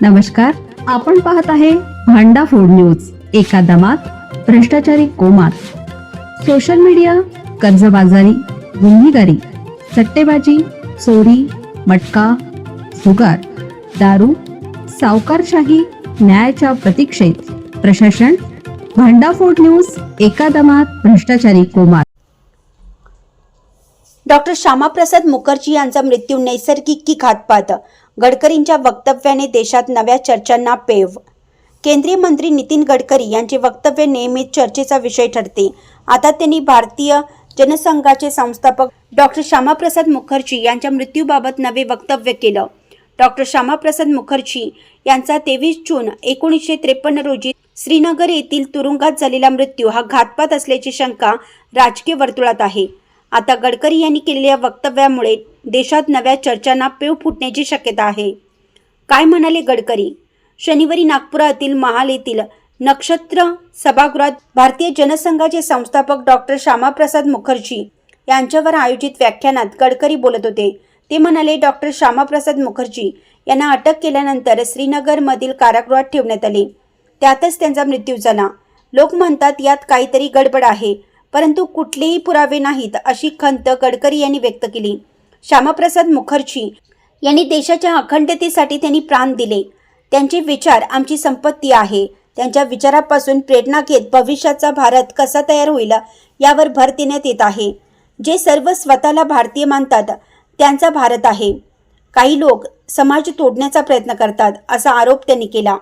नमस्कार, आपण पाहत आहे भांडा फूड न्यूज. एका दमात भ्रष्टाचारी कोमात. सोशल मीडिया, कर्जबाजारी, गुन्हेगारी, सट्टेबाजी, चोरी, मटका, जुगार, दारू, सावकारशाही, न्यायाच्या प्रतीक्षेत प्रशासन. भांडा फूड न्यूज. एका दमात भ्रष्टाचारी कोमात. डॉक्टर श्यामाप्रसाद मुखर्जी यांचा मृत्यू नैसर्गिक की घातपात? गडकरींच्या वक्तव्याने देशात नव्या चर्चांना पेव. केंद्रीय मंत्री नितीन गडकरी यांचे वक्तव्य नेहमीच चर्चेचा विषय ठरते. आता त्यांनी भारतीय जनसंघाचे संस्थापक डॉक्टर श्यामाप्रसाद मुखर्जी यांच्या मृत्यूबाबत नवे वक्तव्य केलं. डॉक्टर श्यामाप्रसाद मुखर्जी यांचा 23 जून 1953 रोजी श्रीनगर येथील तुरुंगात झालेला मृत्यू हा घातपात असल्याची शंका राजकीय वर्तुळात आहे. आता गडकरी यांनी केलेल्या वक्तव्यामुळे देशात नव्या चर्चांना पेव फुटण्याची शक्यता आहे. काय म्हणाले गडकरी? शनिवारी नागपुरातील महाल येथील नक्षत्र सभागृहात भारतीय जनसंघाचे संस्थापक डॉक्टर श्यामाप्रसाद मुखर्जी यांच्यावर आयोजित व्याख्यानात गडकरी बोलत होते. ते म्हणाले, डॉक्टर श्यामाप्रसाद मुखर्जी यांना अटक केल्यानंतर श्रीनगरमधील कारागृहात ठेवण्यात आले. त्यातच त्यांचा मृत्यू झाला. लोक म्हणतात यात काहीतरी गडबड आहे, परंतु कुठलेही पुरावे नाहीत अशी खंत गडकरी यांनी व्यक्त केली. श्यामाप्रसाद मुखर्जी यांनी देशाच्या अखंडतेसाठी त्यांनी प्राण दिले. त्यांचे विचार आमची संपत्ती आहे. त्यांच्या विचारापासून प्रेरणा घेत भविष्याचा भारत कसा तयार होईल यावर भर देण्यात येत आहे. जे सर्व स्वतःला भारतीय मानतात त्यांचा भारत आहे. काही लोक समाज तोडण्याचा प्रयत्न करतात असा आरोप त्यांनी केला.